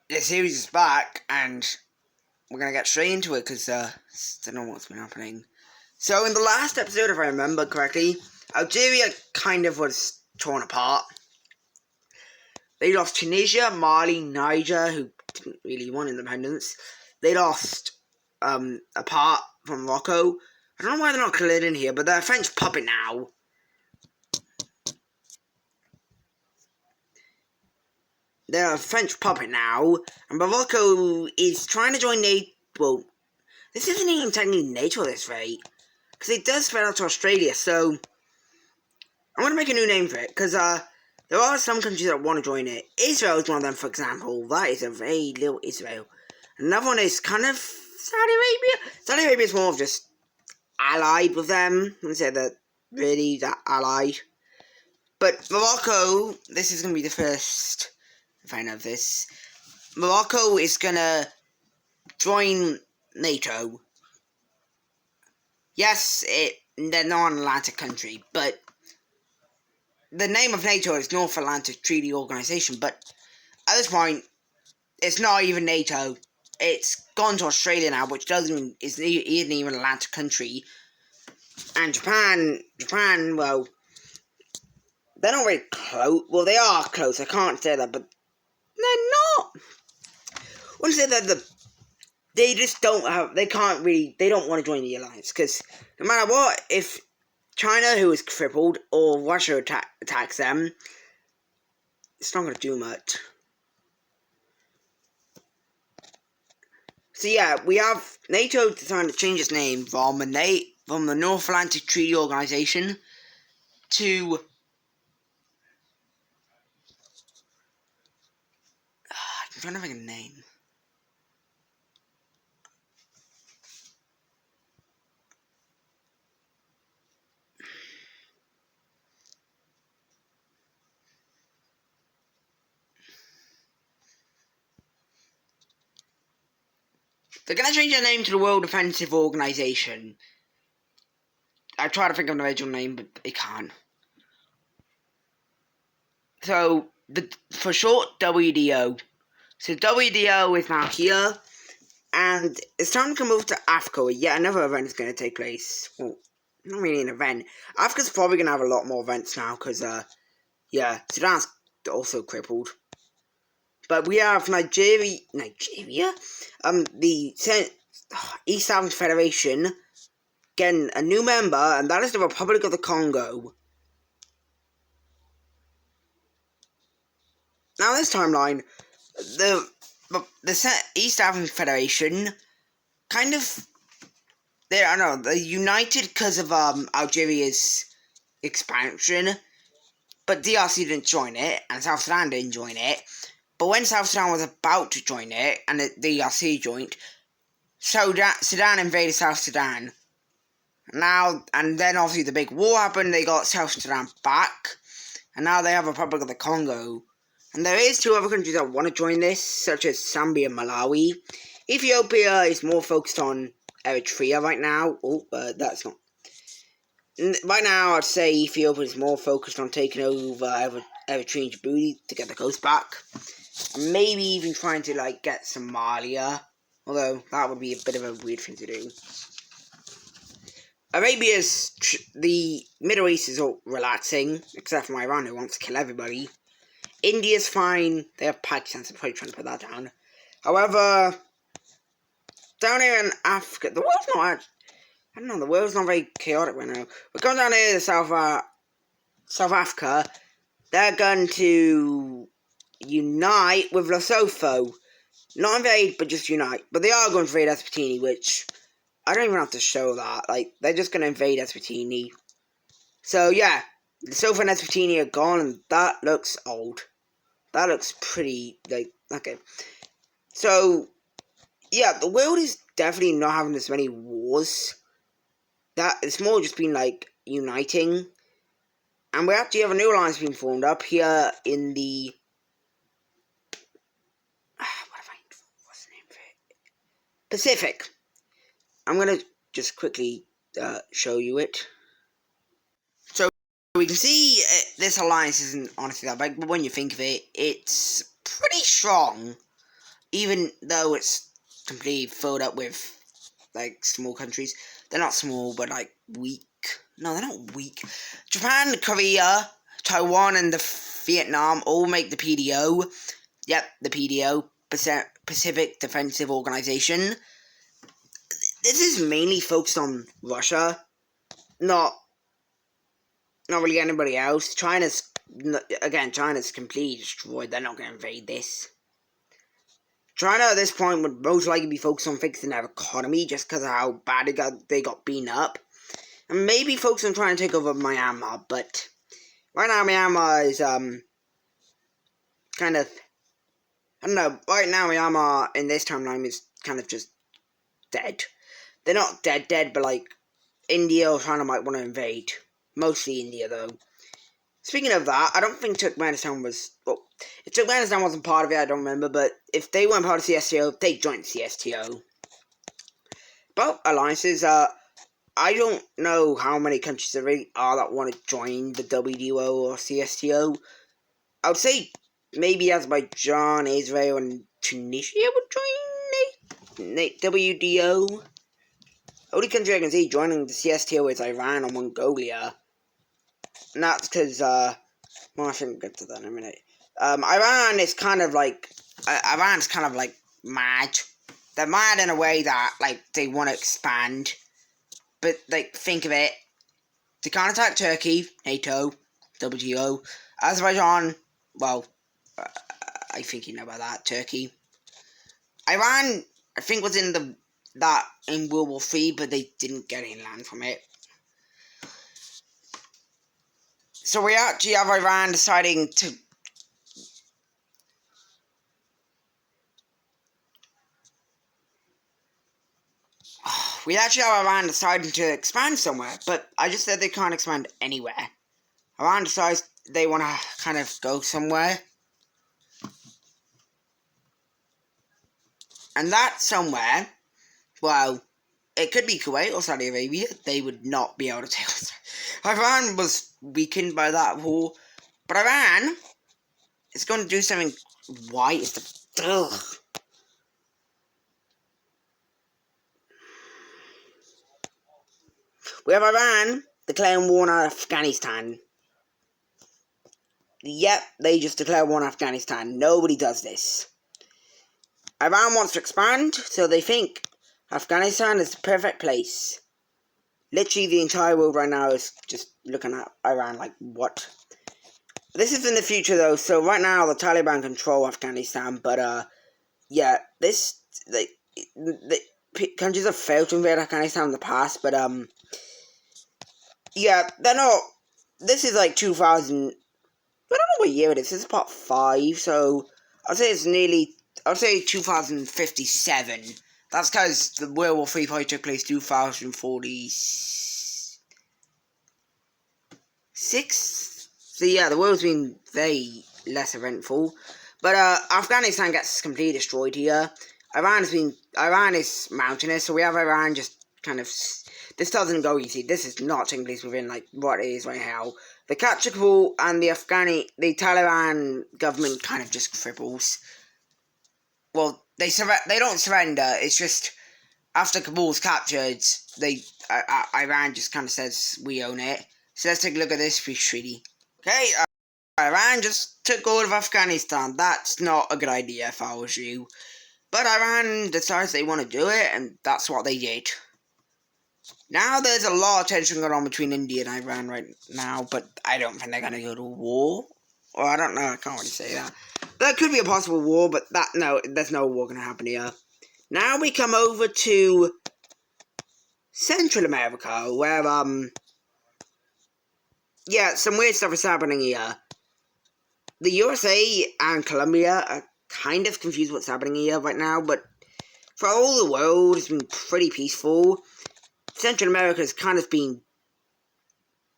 the series is back, and we're gonna get straight into it because don't know what's been happening. So in the last episode, if I remember correctly, Algeria kind of was torn apart. They lost Tunisia, Mali, Niger, who didn't really want independence. They lost apart from Morocco. I don't know why they're not cleared in here, but they're a French puppet now. They're a French puppet now, and Morocco is trying to join NATO. Well, this isn't even technically NATO at this rate, because it does spread out to Australia, so I'm going to make a new name for it, because there are some countries that want to join it. Israel is one of them, for example. That is a very little Israel. Another one is kind of Saudi Arabia. Saudi Arabia is more of just allied with them, instead of really that allied. But Morocco, this is going to be the first, if I know this, Morocco is going to join NATO. Yes, they're not an Atlantic country, but the name of NATO is North Atlantic Treaty Organization, but at this point, it's not even NATO. It's gone to Australia now, which isn't even an Atlantic country. And Japan, well, they're not very close. Well, they are close, I can't say that, but they're not. I want to say that they just don't have, they don't want to join the alliance, because no matter what, if China, who is crippled, or Russia attacks them, it's not going to do much. So yeah, we have NATO trying to change its name from the North Atlantic Treaty Organization to I'm trying to think of a name. They're going to change their name to the World Defensive Organization. I try to think of an original name, but it can't. So, for short, WDO. So WDO is now here, and it's time to move to Africa, where yet another event is going to take place. Well, not really an event. Africa's probably going to have a lot more events now, because, Sudan's also crippled. But we have Nigeria, the East African Federation, getting a new member, and that is the Republic of the Congo. Now, this timeline, the East African Federation kind of, they're united because of Algeria's expansion, but DRC didn't join it, and South Sudan didn't join it. But when South Sudan was about to join it, and the DRC joined, Sudan invaded South Sudan. Now, and then obviously the big war happened, they got South Sudan back, and now they have Republic of the Congo. And there is two other countries that want to join this, such as Zambia and Malawi. Ethiopia is more focused on Eritrea right now. That's not. Right now, I'd say Ethiopia is more focused on taking over Eritrea and Djibouti to get the coast back. And maybe even trying to, get Somalia. Although, that would be a bit of a weird thing to do. The Middle East is all relaxing, except for Iran, who wants to kill everybody. India's fine. They have Pakistan, so I'm probably trying to put that down. However, down here in Africa, the world's not, I don't know, the world's not very chaotic right now. We're going down here to South Africa. They're going to unite with Lesotho. Not invade, but just unite. But they are going to invade Eswatini, which I don't even have to show that. They're just going to invade Eswatini. So, yeah, Lesotho and Eswatini are gone, and that looks old. That looks pretty, okay. So, yeah, the world is definitely not having as many wars. It's more just been, uniting. And we actually have a new alliance being formed up here in the... what's the name for it? Pacific. I'm going to just quickly show you it. So, we can see this alliance isn't honestly that big, but when you think of it, it's pretty strong. even though it's completely filled up with, like, small countries. They're not small, but, like, weak. No, they're not weak. Japan, Korea, Taiwan, and Vietnam all make the PDO. Yep, the PDO, Pacific Defensive Organization. This is mainly focused on Russia, not really anybody else. China's completely destroyed. They're not going to invade this. China at this point would most likely be focused on fixing their economy just because of how bad they got beaten up. And maybe focus on trying to take over Myanmar, but right now Myanmar is, kind of, I don't know, right now Myanmar in this timeline is kind of just dead. They're not dead, but like, India or China might want to invade. Mostly India, though. Speaking of that, I don't think Turkmenistan was... Well, if Turkmenistan wasn't part of it, I don't remember, but if they weren't part of CSTO, they joined CSTO. But alliances, I don't know how many countries there really are that want to join the WDO or CSTO. I would say maybe Azerbaijan, Israel, and Tunisia would join WDO. Only country I can see joining the CSTO is Iran or Mongolia. And that's because, well, I shouldn't get to that in a minute. Iran is kind of like, mad. They're mad in a way that, like, they want to expand. But, like, think of it. They can't attack Turkey, NATO, WTO. Azerbaijan, well, I think you know about that, Turkey. Iran, I think, was in World War III, but they didn't get any land from it. So we actually have Iran deciding to... We actually have Iran deciding to expand somewhere, but I just said they can't expand anywhere. Iran decides they want to kind of go somewhere. And that somewhere, well, it could be Kuwait or Saudi Arabia. They would not be able to take us. Iran was weakened by that war. But Iran is going to do something. Why is the... Ugh. We have Iran declaring war on Afghanistan. Yep, they just declare war on Afghanistan. Nobody does this. Iran wants to expand, so they think Afghanistan is the perfect place. Literally, the entire world right now is just looking at Iran like, what? This is in the future, though, so right now the Taliban control Afghanistan, but, yeah, the countries have failed to invade Afghanistan in the past, but, yeah, they're not... This is like 2000... I don't know what year it is. This is part 5, so I'd say it's nearly... I'd say 2057. That's because the World War III probably took place 2046. So yeah, the world's been very less eventful. But Afghanistan gets completely destroyed here. Iran is mountainous, so we have Iran just kind of... This doesn't go easy. This is not taking place within, like, what it is right now. The capture Kabul and the Taliban government kind of just cripples. Well, they don't surrender. It's just after Kabul's captured, Iran just kind of says we own it. So let's take a look at this peace treaty. Okay, Iran just took all of Afghanistan. That's not a good idea if I was you. But Iran decides they want to do it, and that's what they did. Now there's a lot of tension going on between India and Iran right now, but I don't think they're going to go to war. Or I don't know, I can't really say that. That could be a possible war, but there's no war going to happen here. Now we come over to Central America, where, yeah, some weird stuff is happening here. The USA and Colombia are kind of confused what's happening here right now, but for all the world, it's been pretty peaceful. Central America has kind of been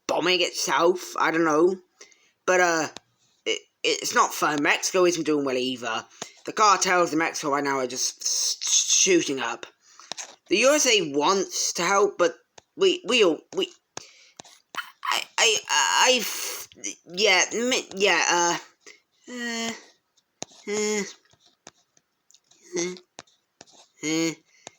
bombing itself, I don't know. But, it's not fun. Mexico isn't doing well either. The cartels in Mexico right now are just shooting up. The USA wants to help, but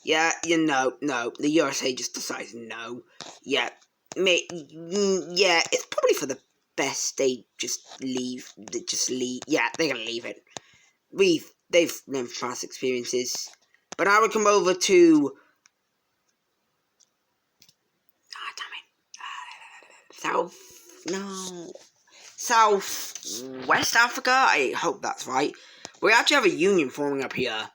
Yeah, no. The USA just decides no. Yeah, yeah, it's probably for the best. They just leave. Yeah, they're gonna leave it. They've learned from past experiences. But now we come over to. Damn it. South West Africa. I hope that's right. We actually have a union forming up here,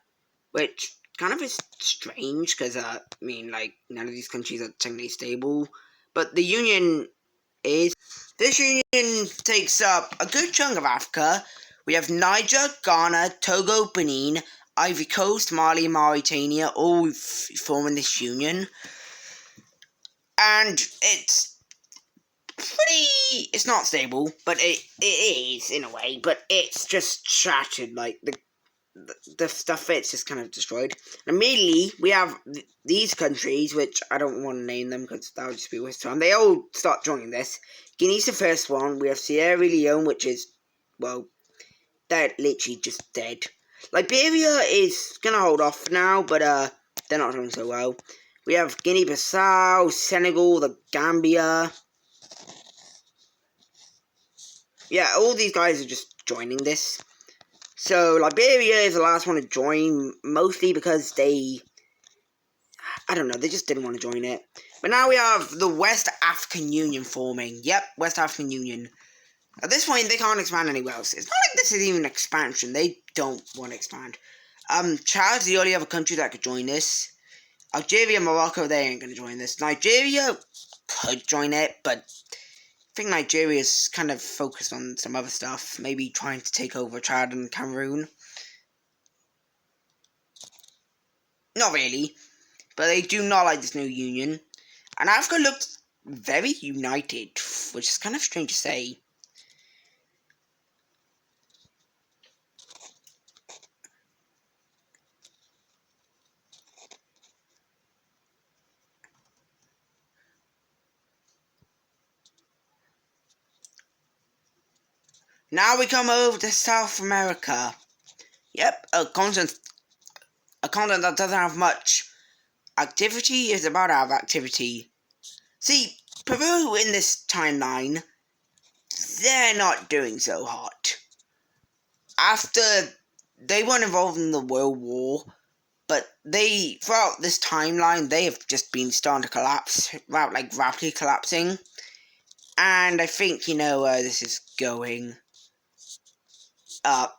which kind of is strange because none of these countries are technically stable. But the union is. This union takes up a good chunk of Africa. We have Niger, Ghana, Togo, Benin, Ivory Coast, Mali, Mauritania, all forming this union. And it's not stable, but it is in a way, but it's just shattered. Like the stuff it's just kind of destroyed. And immediately we have these countries, which I don't want to name them because that would just be a waste of time. They all start joining this. Guinea's the first one. We have Sierra Leone, which is, well, they're literally just dead. Liberia is gonna hold off now, but they're not doing so well. We have Guinea-Bissau, Senegal, the Gambia. Yeah, all these guys are just joining this. So, Liberia is the last one to join, mostly because they just didn't want to join it. But now we have the West African Union forming. Yep, West African Union. At this point, they can't expand anywhere else. It's not like this is even an expansion. They don't want to expand. Chad's the only other country that could join this. Algeria and Morocco, they ain't going to join this. Nigeria could join it, but I think Nigeria is kind of focused on some other stuff. Maybe trying to take over Chad and Cameroon. Not really. But they do not like this new union. And Africa looks very united, which is kind of strange to say. Now we come over to South America. Yep, a continent that doesn't have much activity is about to have activity. See, Peru in this timeline, they're not doing so hot. After they weren't involved in the World War, but throughout this timeline, they have just been starting to collapse, rapidly collapsing. And I think you know where this is going.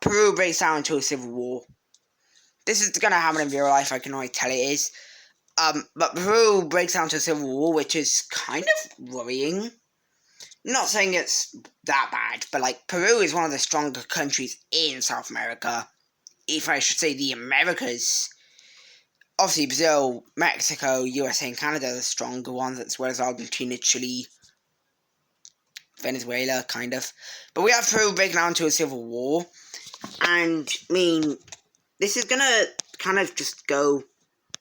Peru breaks out into a civil war. This is gonna happen in real life, I can already tell it is. But Peru breaks out into a civil war, which is kind of worrying. Not saying it's that bad, but Peru is one of the stronger countries in South America. If I should say the Americas. Obviously Brazil, Mexico, USA and Canada are the stronger ones, as well as Argentina, Chile, Venezuela, kind of. But we have Peru breaking out into a civil war. And, this is gonna kind of just go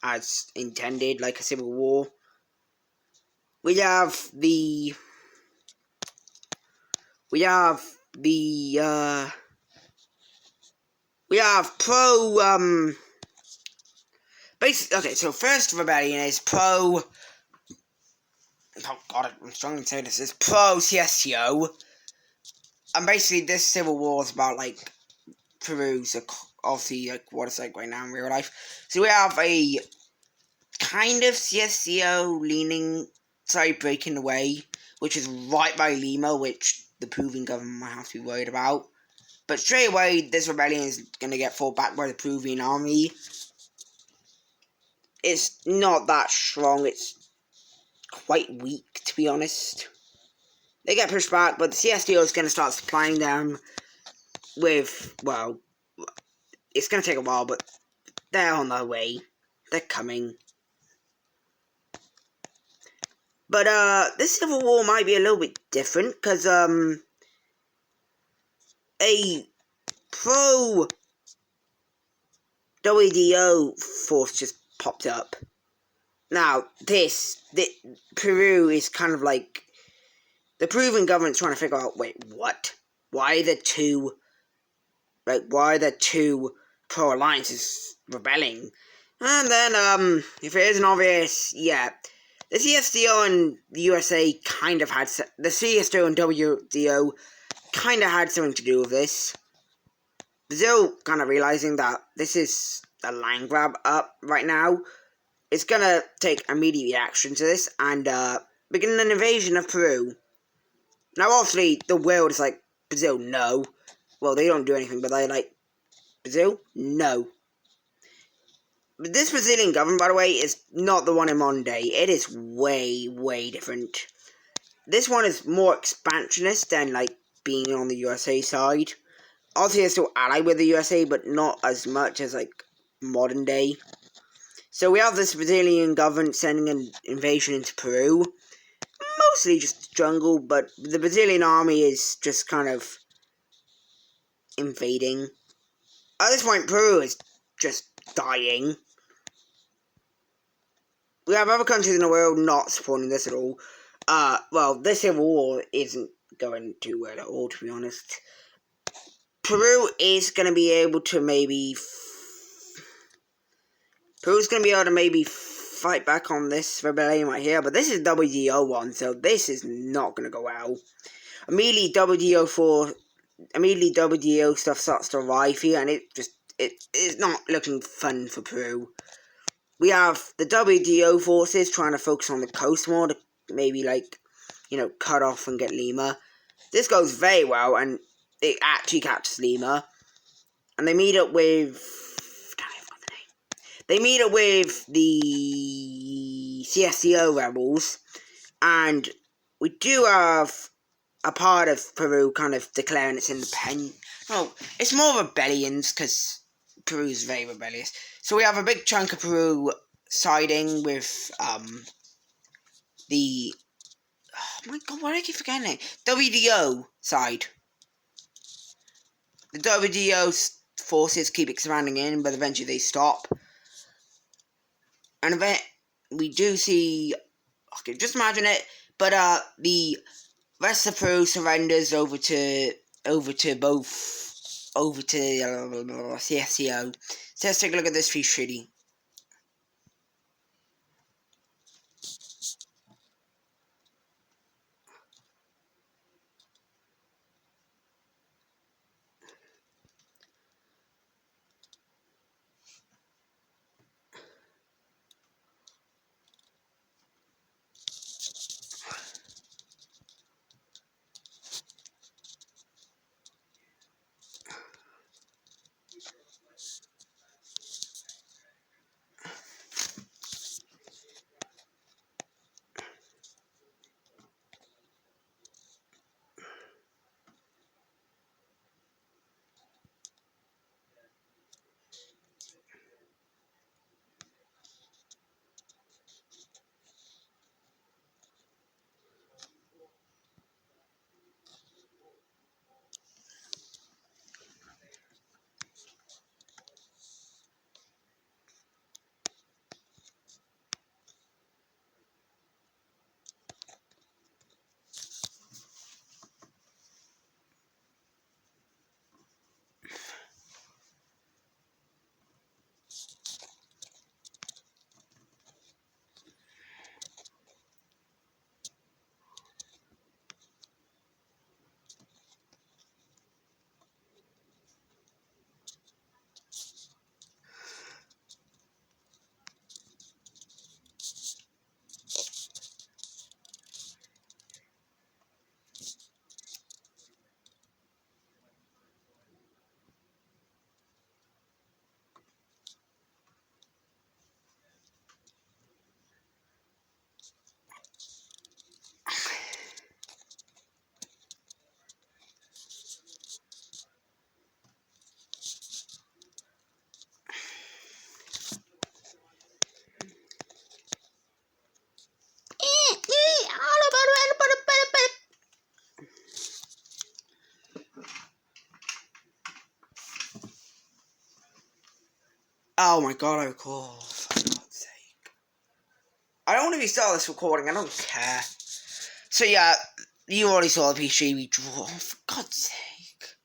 as intended, like a civil war. We have pro, basically, okay, so first rebellion is pro, oh god, I'm struggling to say this, is pro CSTO, and basically this civil war is about, Peru's, obviously, what it's like right now in real life. So we have a kind of CSTO leaning, breaking away, which is right by Lima, which the Peruvian government might have to be worried about. But straight away, this rebellion is going to get fought back by the Peruvian army. It's not that strong, it's quite weak, to be honest. They get pushed back, but the CSTO is going to start supplying them with, well, it's going to take a while, but they're on their way. They're coming. But, this civil war might be a little bit different, because, a pro-WDO force just popped up. Now, Peru is kind of like, the Peruvian government's trying to figure out, wait, what? Why are the two pro-alliances rebelling. And then, if it isn't obvious, yeah, the CSTO and the USA kind of had, the CSTO and WDO kind of had something to do with this. Brazil kind of realizing that this is a line grab up right now. It's gonna take immediate reaction to this and begin an invasion of Peru. Now, obviously, the world is like, Brazil, no. Well, they don't do anything, but they're like, Brazil, no. But this Brazilian government, by the way, is not the one in modern day. It is way, way different. This one is more expansionist than, like, being on the USA side. Obviously, they're still allied with the USA, but not as much as, like, modern day. So we have this Brazilian government sending an invasion into Peru. Mostly just jungle, but the Brazilian army is just kind of invading. At this point, Peru is just dying. We have other countries in the world not supporting this at all. Well, this civil war isn't going too well at all, to be honest. Peru is going to be able to maybe... Peru's going to be able to maybe fight back on this rebellion right here, but this is WDO one, so this is not going to go well. Immediately WDO stuff starts to arrive here, and it's not looking fun for Peru. We have the WDO forces trying to focus on the coast more to maybe, like, cut off and get Lima. This goes very well, and it actually captures Lima. And they meet up with... Damn, I forgot the name. They meet up with the CSTO rebels, and we do have a part of Peru kind of declaring its independence. No, it's more rebellions, because Peru's very rebellious. So we have a big chunk of Peru siding with the... Oh my god, why do I keep forgetting it? WDO side. The WDO forces keep expanding in, but eventually they stop. And then we do see... Okay, just imagine it. But the rest of Peru surrenders over to CSTO. So let's take a look at this Free Treaty. Oh my god, I recall. For God's sake. I don't want to restart this recording, I don't care. So yeah, you already saw the PC we draw. For God's sake.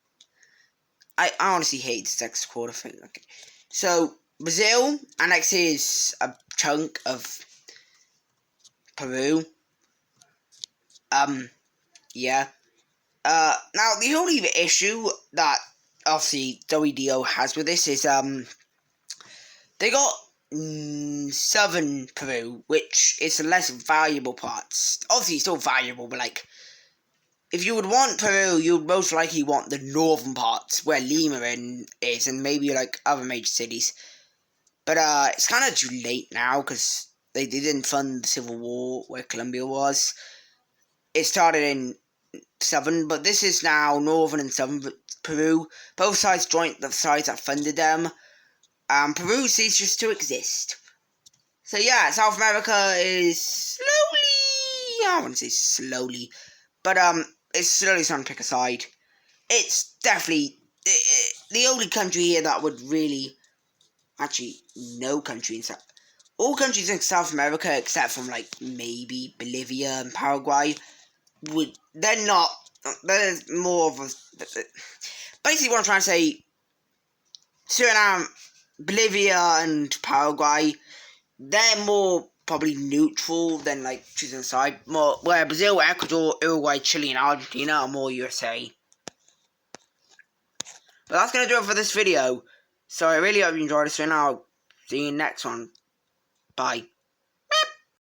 I honestly hate this next quarter thing. Okay. So, Brazil annexes a chunk of Peru. Yeah. Now the only issue that obviously WDO has with this is they got southern Peru, which is the less valuable parts. Obviously, still valuable, but like, if you would want Peru, you'd most likely want the northern parts where Lima is, and maybe like other major cities. But it's kind of too late now because they didn't fund the civil war where Colombia was. It started in southern, but this is now northern and southern Peru. Both sides joined the sides that funded them. Peru ceases to exist. So yeah, South America is slowly, I wouldn't say slowly, but it's slowly starting to pick a side. It's definitely the only country here that would really, actually, no country in South, all countries in South America except from like maybe Bolivia and Paraguay they're not, there's more of a, basically what I'm trying to say, Suriname, Bolivia and Paraguay, they're more probably neutral than like choosing a side. More where Brazil, Ecuador, Uruguay, Chile, and Argentina are more USA. But that's gonna do it for this video. So I really hope you enjoyed this, and I'll see you in the next one. Bye.